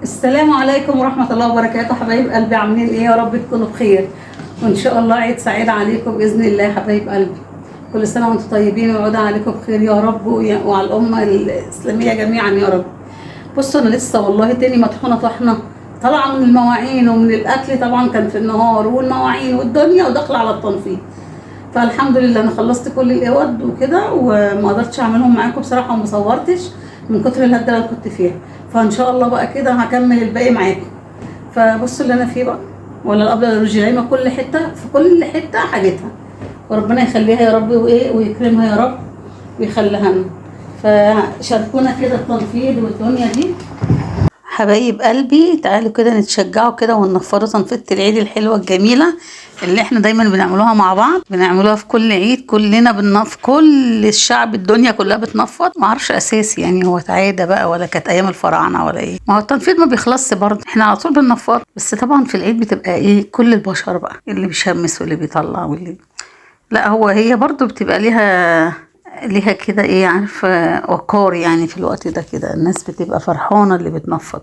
السلام عليكم ورحمة الله وبركاته، حبايب قلبي، عاملين ايه؟ يا رب تكونوا بخير، وان شاء الله عيد سعيد عليكم بإذن الله يا حبايب قلبي. كل سنة وانتم طيبين ويعود عليكم بخير يا رب، وعلى الأمة الإسلامية جميعا يا رب. بصوا أنا لسه والله تاني مطحونة طحنة، طالعة من المواعين ومن الأكل، طبعا كان في النهار والمواعين والدنيا وداخلة على التنفيذ. فالحمد لله انا خلصت كل الاوض وكده، وما قدرتش اعملهم معاكم بصراحه وما صورتش من كتر الهده اللي كنت فيها. فان شاء الله بقى كده هكمل الباقي معاكم. فبصوا اللي انا فيه بقى، ولا الابيض الرجليمه، كل حته في كل حته حاجتها، وربنا يخليها يا رب وايه ويكرمها يا رب ويخليها لنا. فشاركونا كده التنفيذ والدنيا دي حبايب قلبي. تعالوا كده نتشجعوا كده وننفضوا تنفيذة العيد الحلوة الجميلة اللي احنا دايما بنعملوها مع بعض، بنعملوها في كل عيد، كلنا كل الشعب الدنيا كلها بتنفض. ما اعرفش اساسي يعني هو عاده بقى ولا كانت ايام الفراعنه ولا ايه. ما هو التنفيذ ما بيخلصش برضه، احنا على طول بننفض، بس طبعا في العيد بتبقى ايه كل البشر بقى، اللي بيشمس واللي بيطلع واللي لا، هي برضه بتبقى ليها كده ايه، عارفه، وقار يعني. في الوقت ده كده الناس بتبقى فرحانه اللي بتنفض.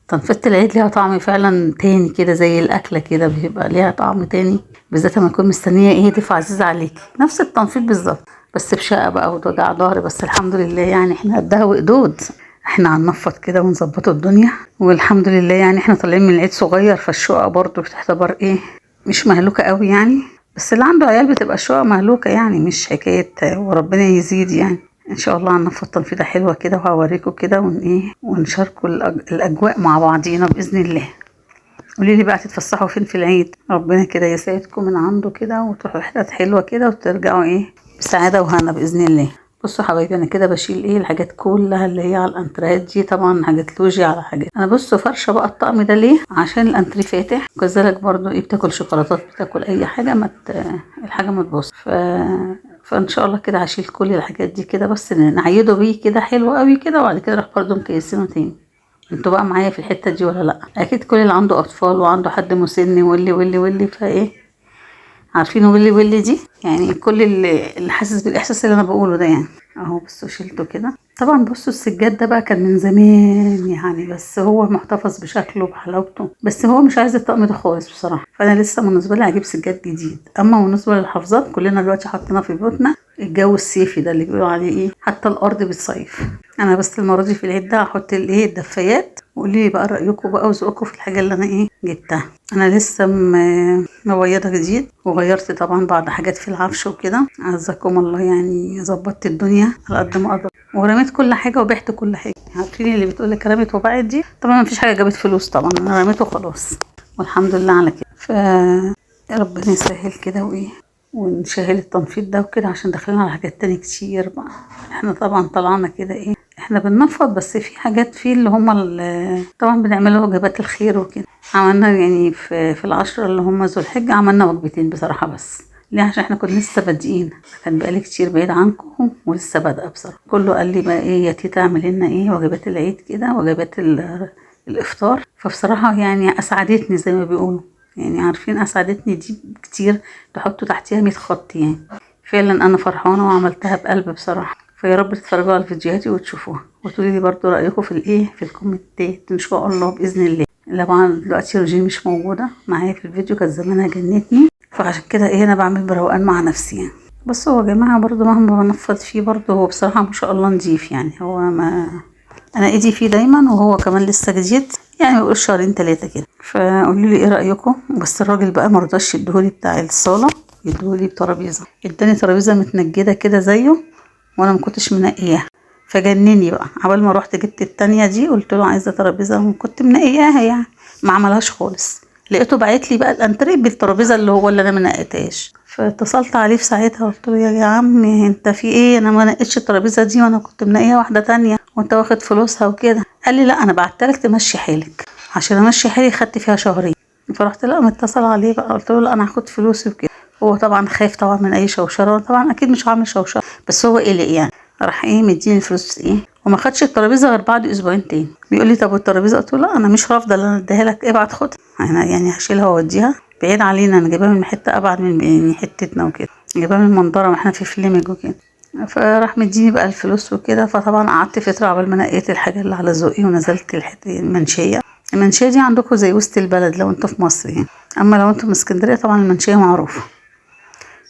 تنفيذة العيد ليها طعم فعلا تاني كده، زي الأكلة كده بيبقى ليها طعم تاني، بالذات لما تكون مستنية ايه ضيف عزيز عليك. نفس التنفيذ بالظبط، بس بشقة بقى ووجع ظهر، بس الحمد لله يعني احنا قدها وقدود. احنا هننفض كده ونظبطوا الدنيا، والحمد لله يعني احنا طالعين من العيد صغير، فالشقة برضو بتعتبر ايه، مش مهلوكة قوي يعني. بس اللي عنده عيال بتبقى الشقة مهلوكة يعني، مش حكاية، وربنا يزيد يعني. ان شاء الله هننفض تنفيذة حلوة كده، وهوريكم كده ونشاركوا الاجواء مع بعضينا باذن الله. قولي لي بقى تتفسحوا فين في العيد؟ ربنا كده يسعدكم من عنده كده، وتروحوا حتت حلوة كده وترجعوا ايه بسعادة وهنا باذن الله. بصوا حبايبي، انا كده بشيل ايه الحاجات كلها اللي هي على الانتريات دي، طبعا حاجات لوجي على حاجات. انا بصوا فرشه بقى الطقم ده ليه؟ عشان الانتري فاتح، وكذلك برضو ايه بتاكل شوكولاتات، بتاكل اي حاجه الحاجه ما تبص. فان شاء الله كده هشيل كل الحاجات دي كده، بس نعيده بيه كده حلو قوي كده، وبعد كده راح برضو مكيسينه تاني. انتوا بقى معايا في الحته دي ولا لا؟ اكيد كل اللي عنده اطفال وعنده حد مسن واللي فايه عارفين واللي دي يعني، كل اللي حاسس بالاحساس اللي انا بقوله ده يعني. اهو بصوا شلته كده. طبعا بصوا السجاد ده بقى كان من زمان يعني، بس هو محتفظ بشكله وبحلاوته، بس هو مش عايز الطقم ده خالص بصراحه. فانا لسه بالنسبه لي هجيب سجاد جديد. اما بالنسبه للحفاظات، كلنا دلوقتي حاطينها في بيوتنا، الجو الصيفي ده اللي بيقولوا عليه ايه، حتى الارض بتصيف. انا بس المره دي في العيد ده هحط الايه الدفايات. وقولي لي بقى رايكم بقى وذوقكم في الحاجه اللي انا ايه جبتها. انا لسه مبيضه جديد، وغيرت طبعا بعض حاجات في العفش وكده، عزكم الله يعني. ظبطت الدنيا على قد ما اقدر، ورميت كل حاجه وبعت كل حاجه. عارفين اللي بتقول لك رميت وبعت دي؟ طبعا مفيش حاجه جابت فلوس، طبعا انا رميته خلاص، والحمد لله على كده. ربنا يسهل كده وايه، ونشغل التنفيذ ده وكده، عشان داخلين على حاجات تاني كتير بقى. احنا طبعا طلعنا كده ايه، احنا بننفض، بس في حاجات فيه اللي هم طبعا بنعمله وجبات الخير وكده. عملنا يعني في العشرة اللي هم ذو الحجة، عملنا وجبتين بصراحة. بس ليه؟ عشان احنا كنا لسه بادئين، كان بقالي كتير بعيد عنكم ولسه بادئه بصراحة. كله قال لي بقى ايه يا تيتا اعمل لنا ايه وجبات العيد كده، وجبات الافطار. فبصراحة يعني اسعدتني زي ما بيقولوا يعني، عارفين اسعدتني دي كتير، تحطوا تحتيها 100 خط يعني. فعلا انا فرحانة وعملتها بقلب بصراحة. فيا رب تتفرجوا على فيديوهاتي وتشوفوها، وتقولي لي برضو رأيكم في الايه في الكومنتات ان شاء الله بإذن الله. طبعا دلوقتي روجين مش موجودة معايا في الفيديو، كانت زمانها جنتني، فعشان كده ايه انا بعمل بروقان مع نفسي يعني. بس هو يا جماعة برضو مهما بنفض فيه، برضو هو بصراحة ما شاء الله نضيف يعني. هو ما انا ايدي فيه دايما، وهو كمان لسه جديد يعني، بقول شهرين 3 كده. فقولوا لي ايه رأيكم. بس الراجل بقى مرضاش يديهولي بتاع الصالة، يديهولي بترابيزة. اداني ترابيزة متنجدة كده زيه، وانا ما كنتش منقياها، فجنني بقى. عبال ما روحت جبت التانية دي، قلت له عايزة ترابيزة وكنت منقياها يعني، ما عملهاش خالص. لقيته باعت لي بقى الانتريه بالترابيزه اللي انا ما نقيتهاش. فاتصلت عليه في ساعتها، قلت له يا عم انت في ايه، انا ما نقيتش الترابيزه دي، وانا كنت منقيه واحده تانية وانت واخد فلوسها وكده. قال لي لا انا بعتلك تمشي حالك. عشان امشي حالي خدت فيها شهرين. فرحت لا متصل عليه بقى، قلت له لا انا هاخد فلوسي وكده. هو طبعا خايف طبعا من اي شوشره، طبعا اكيد مش هعمل شوشره، بس هو قلق يعني. راح ايه مديني الفلوس ايه، وما خدش الترابيزه غير بعد اسبوعين تاني. بيقول لي طب والترابيزه؟ قلت له لا انا مش رافضه اللي انا اديها لك، ابعت خدها. انا يعني هشيلها واوديها بعيد علينا، انا جايباها من حته ابعد من يعني حتتنا وكده، جايباها من المنظره، واحنا في فليمج وكده. فراح مديني بقى الفلوس وكده. فطبعا قعدت فترة عبال ما نقيت الحاجة اللي على ذوقي ونزلت المنشية. المنشية دي عندكم زي وسط البلد لو انتوا في مصر يعني، اما لو انتوا من اسكندرية طبعا المنشية معروفة.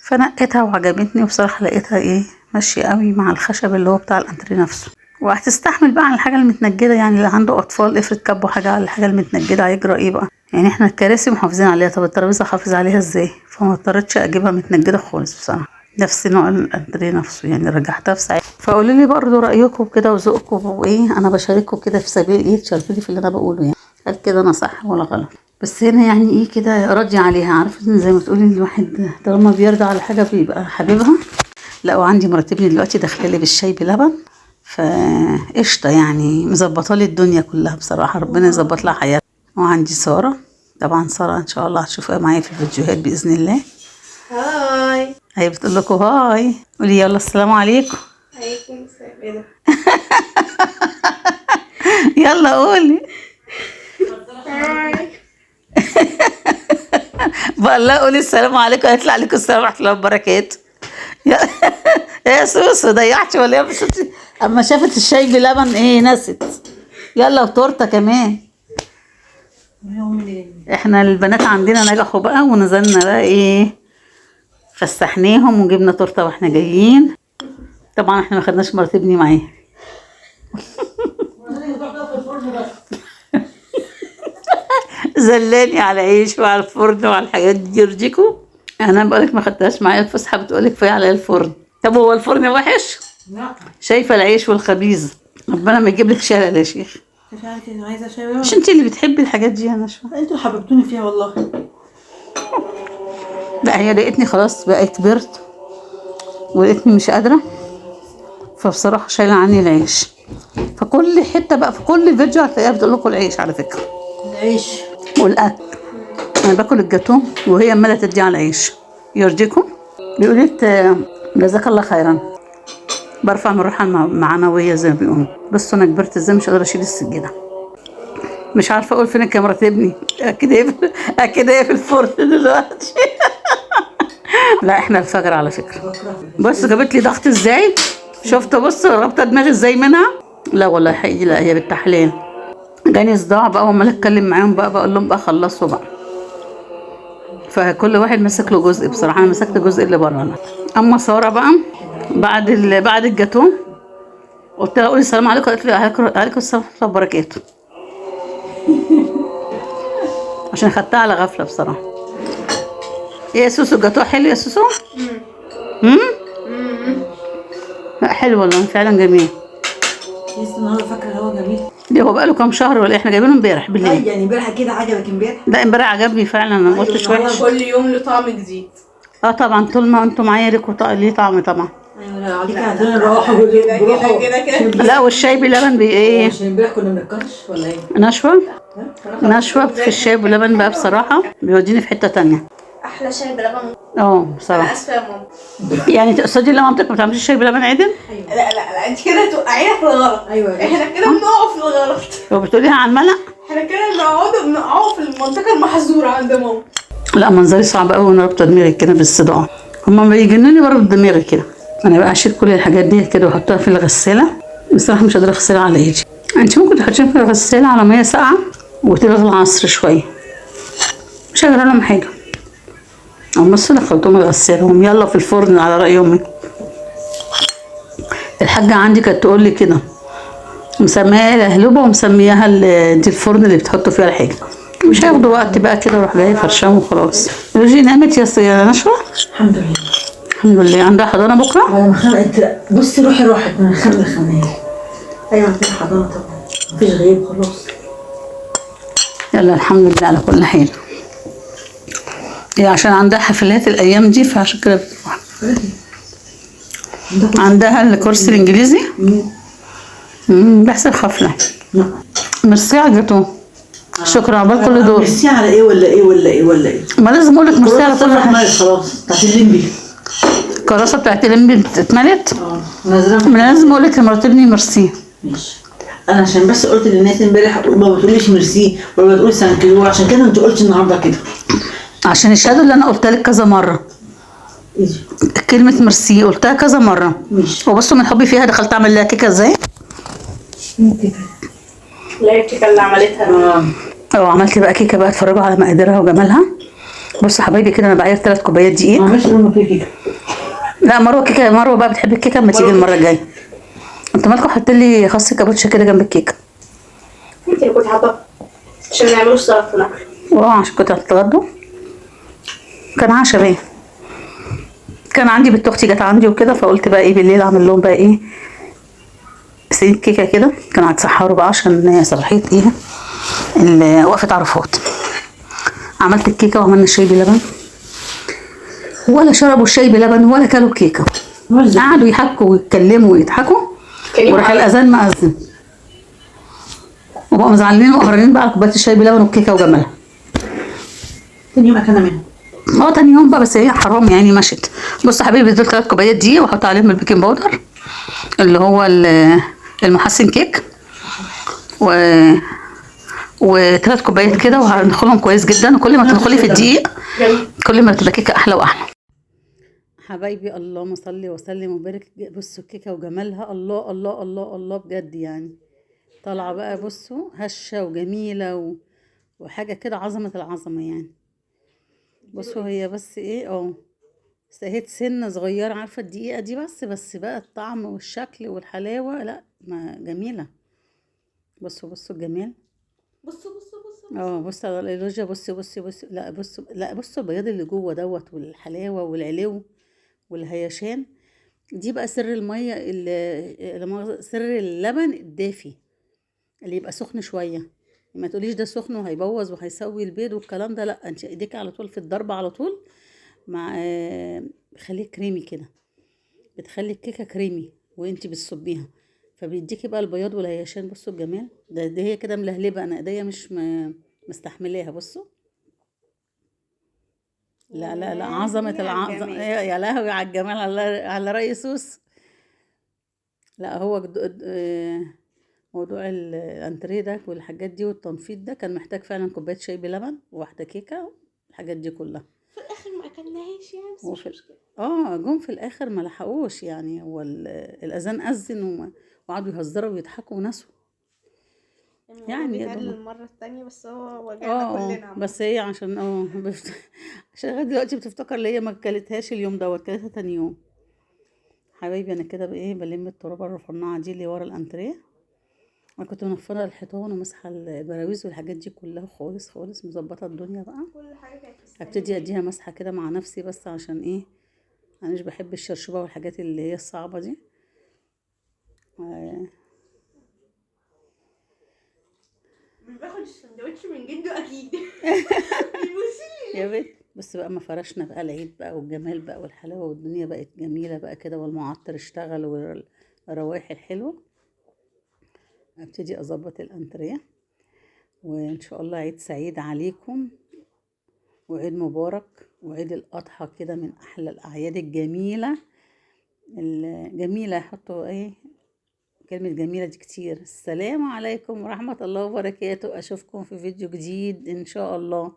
فنقيتها وعجبتني، وبصراحة لقيتها ايه ماشية قوي مع الخشب اللي هو بتاع الانتريه نفسه، وهتستحمل بقى على الحاجة المتنجدة. يعني اللي عنده اطفال افرض كبوا حاجة على الحاجة المتنجدة هيجرى ايه بقى؟ يعني احنا الكراسي محافظين عليها، طب الترابيزة حافظ عليها ازاي؟ فما اضطريتش اجيبها متنجدة خالص بصراحة، نفس نوع الانتريه نفسه يعني، رجعتها في ساعتها. فقولوا لي برضه رايكم كده وذوقكم وايه، انا بشارككم كده في سبيل ايه تشاركوني في اللي انا بقوله يعني، هل كده انا صح ولا غلط؟ بس هنا يعني ايه كده راضيه عليها، عارفه ان زي ما تقولي الواحد طالما بيرضى على حاجه بيبقى حبيبها. لا وعندي مرات ابني دلوقتي داخله لي بالشاي بلبن، فقشطه يعني مظبطه لي الدنيا كلها بصراحه، ربنا يظبط لها حياتها. وعندي ساره، طبعا ساره ان شاء الله هتشوفوها معايا في الفيديوهات باذن الله. هاي. هي بتقول لكم هاي، قولي يلا السلام عليكم. عليكم السلام. ايه ده؟ يلا قولي. هاي. بقول لها قولي السلام عليكم، قالت لي عليكم السلام ورحمه الله وبركاته. يا سوسو ضيعتي ولا ايه؟ بس اما شافت الشاي بلبن ايه نست. يلا وتورته كمان. احنا البنات عندنا نجحوا بقى، ونزلنا بقى ايه فسحناهم وجبنا تورته واحنا جايين. طبعا احنا ما خدناش مرات ابني معايا. زلاني على عيش وعلى الفرن وعلى الحاجات دي يرضيكم. انا بقولك ما خدتهاش معايا الفسحه، بتقولك فيا على الفرن. طب هو الفرن وحش؟ لا شايفه العيش والخبيز، ربنا ما يجيب لك شلل يا شيخ. مش عارفه انا عايزه شاي. مش انت اللي بتحبي الحاجات دي يا نشوى؟ انتوا حببتوني فيها والله. لا هي لقيتني خلاص بقى كبرت ولقيتني مش قادره، فبصراحه شايله عني العيش. فكل حته بقى في كل فيديو هتلاقيها بتقول لكم العيش على فكره العيش والاكل. انا باكل الجاتو وهي عماله تدي على العيش. يرضيكم؟ بيقولوا لي جزاك الله خيرا، برفع من الروح المعنويه زي ما بيقولوا. بس انا كبرت ازاي مش قادره اشيل السجاده، مش عارفه اقول فين الكاميرا ابني. اكيد هي اكيد هي في الفرن دلوقتي. لا احنا الفجر على فكره. بص جابت لي ضغط ازاي، شفت بص رابطه دماغي ازاي منها. لا والله حقيقي لا هي بالتحليل. جاني صداع بقى وعمال اتكلم معاهم بقى بقول لهم بقى خلصوا بقى. فكل واحد مسك له جزء، بصراحه انا مسكت الجزء اللي بره انا. اما ساره بقى بعد الجاتو قلت لها قولي السلام عليكم، قالت لي عليكم السلام ورحمه الله وبركاته. عشان خدتها على غفله بصراحه. ايه يا سوسو الجاتو حلو يا سوسو؟ لا حلو والله فعلا جميل. لسه النهارده فاكره هو جميل. دي هو بقاله كام شهر ولا احنا جايبينه امبارح بالليل؟ يعني امبارح كده عجبك امبارح؟ لا امبارح عجبني فعلا، انا ما قلتش وحش. كل يوم له طعم جديد. اه طبعا طول ما انتم معايا ليكوا ليه طعم طبعا. ايوه عليك عندنا نروح كده. لا والشاي بلبن ايه؟ عشان امبارح كنا بنتكرش ولا ايه؟ نشوة في الشاي بلبن بقى بصراحه بيوديني في حته تانية. احلى شاي بلبن. بصراحه. انا اسفه يا ماما. يعني تقصدي لما مامتك ما بتعملش شاي بلبن عدل؟ لا انت كده هتوقعينا في الغلط. ايوه احنا كده بنقع في الغلط. هو بتقوليها على الملأ؟ احنا كده بنقعوا في المنطقه المحظوره عند ماما. لا منظري صعب قوي وانا رابطه دماغي كده بالصداع. هما بيجنني برضه دماغي كده. انا بقى اشيل كل الحاجات دي كده واحطها في الغساله. بصراحه مش قادره اغسلها على ايدي. انت ممكن تحطيها في الغساله على ميه ساقعه وتلغي العصر شويه، مش هجرى لهم حاجه. اما بس دخلتهم اغسلهم يلا في الفرن على راي امي. الحاجه عندي كانت تقول لي كده مسميها الهلوبه ومسمياها دي الفرن اللي بتحطوا فيها الحاجه. مش هياخدوا وقت بقى كده اروح جايه فرشاهم وخلاص. روجي نامت يا نشوى؟ الحمد لله. الحمد لله. عندها حضانه بكره؟ بعد ما خلقت بصي روحي راحت من الخمر الخميس. ايوه عندنا حضانه طبعا مفيش غيب خلاص. يلا الحمد لله على كل حال. هي عشان عندها حفلات الايام دي فعشان كده بتروح. عندها الكورس الانجليزي. بحسب حفله. ميرسي على الجاتو. شكرا عقبال كل دول. ميرسي على ايه ولا ايه ولا ايه ولا ايه؟ ما لازم اقول لك ميرسي على كل حاجه. خلاص بتاعت الليمبي. الكراسه بتاعت الليمبي اتملت. نازله. ما لازم اقول لك لمرات ابني ميرسي. ماشي. انا عشان بس قلت للناس امبارح ما بتقوليش ميرسي ولا بتقولي ثانك يو، عشان كده انت قلتي النهارده كده. عشان الشهاده اللي انا قلت لك كذا مره ايدي كلمة ميرسي قلتها كذا مرة. ماشي. وبصوا من حبي فيها دخلت اعمل لها كيكة ازاي. كده. لا الكيكه اللي عملتها عملت بقى كيكة بقى، اتفرجوا على مقاديرها وجمالها. بصوا حبايبي كده انا بعاير 3 كوبايات دقيق. ما عملش لما في كيكه. لا مروه كيكة، مروه بقى بتحب الكيكة اما تيجي المرة الجاية. انتوا مالكم حاطين لي خس كابوتشا كده جنب الكيكة؟ انت اللي كنت حاطه عشان ما يعملوش سلطه. عشان كنتوا هتتغدوا. كان عشا باين. كان عندي بنت اختي جت عندي وكده، فقلت بقى ايه بالليل اعمل لهم بقى ايه سنين كيكه كده. كانوا هيتسحروا بقى عشان صباحيه ايه وقفه عرفات. عملت الكيكه وعملنا الشاي بلبن، ولا شربوا الشاي بلبن ولا كلوا كيكه. قعدوا يحكوا ويتكلموا ويضحكوا، وراح الاذان مأذن وبقوا مزعلين وقهرانين بقى على كوبايه الشاي بلبن والكيكه وجمالها. تاني يوم اكلنا منها. تاني يوم بقى، بس هي حرام يعني مشت. بص يا حبيبي دول 3 كوبايات دقيق واحط عليهم البيكنج باودر اللي هو المحسن كيك، و3 كوبايات كده، وهندخلهم كويس جدا. وكل ما تدخلي في الدقيق كل ما بتبقى كيكه احلى واحلى. حبايبي اللهم صل وسلم وبارك. بصوا الكيكه وجمالها، الله الله الله الله بجد يعني. طالعه بقى بصوا هشه وجميله وحاجه كده عظمه العظمه يعني. بصوا هي بس ايه سهيت سنه صغيره، عارفه الدقيقه دي، بس بقى الطعم والشكل والحلاوه لا ما جميله. بصوا الجمال. بصوا على الايلوجيا. بصوا لا بصوا البياض اللي جوه دوت والحلاوه والعلو والهيشان. دي بقى سر الميه سر اللبن الدافي اللي يبقى سخن شويه. ما تقوليش ده سخن وهيبوظ وهيسوي البيض والكلام ده، لا انت ايديك على طول في الضرب على طول مع خليه كريمي كده، بتخلي الكيكه كريمي وانتي بتصبيها، فبيديكي بقى البياض والهيشان. بصوا الجمال ده هي كده ملهلبه، انا ايديا مش مستحملاها. بصوا لا عظمه العظمه يا لهوي على الجمال، على رأي سوس. لا هو موضوع الانتريه ده والحاجات دي والتنفيذ ده كان محتاج فعلا كوبايه شاي بلبن وواحده كيكه، الحاجات دي كلها. في الاخر ما اكلناهاش يعني، بس مش مشكله. جم في الاخر ما لحقوش يعني. هو الاذان اذن وقعدوا يهزروا ويضحكوا ونسوا يعني يا دوب المره الثانيه، بس هو وجعنا كلنا. بس هي عشان عشان لغايه دلوقتي بتفتكر اللي هي ما كلتهاش اليوم دوت، كلتها تاني يوم. حبايبي انا كده بايه بلم الترابه الرفنعه دي اللي ورا الانتريه. انا كنت منفضه الحيطان ومسحه البراويز والحاجات دي كلها خالص مظبطه الدنيا بقى. كل حاجه كانت هبتدي اديها مسحه كده مع نفسي، بس عشان ايه انا مش بحب الشرشوبه والحاجات اللي هي الصعبه دي. مش باخد السندوتش من جده اكيد. يا بنت بس بقى ما فرشنا بقى العيد بقى والجمال بقى والحلاوه والدنيا بقت جميله بقى كده، والمعطر اشتغل والروايح الحلوه. ابتدي اظبط الانتريه، وان شاء الله عيد سعيد عليكم وعيد مبارك وعيد الاضحى كده من احلى الاعياد الجميله. حطوا ايه كلمة جميلة دي كتير. السلام عليكم ورحمة الله وبركاته. اشوفكم في فيديو جديد ان شاء الله،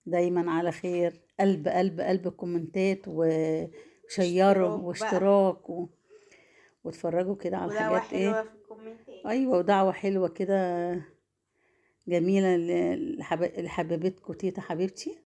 دايما على خير. قلب قلب قلب كومنتات وشيروا واشتراك واتفرجوا كده على الحاجات ايه. ايوه ودعوة حلوة كده جميلة لحبيبتكم تيتا حبيبتي.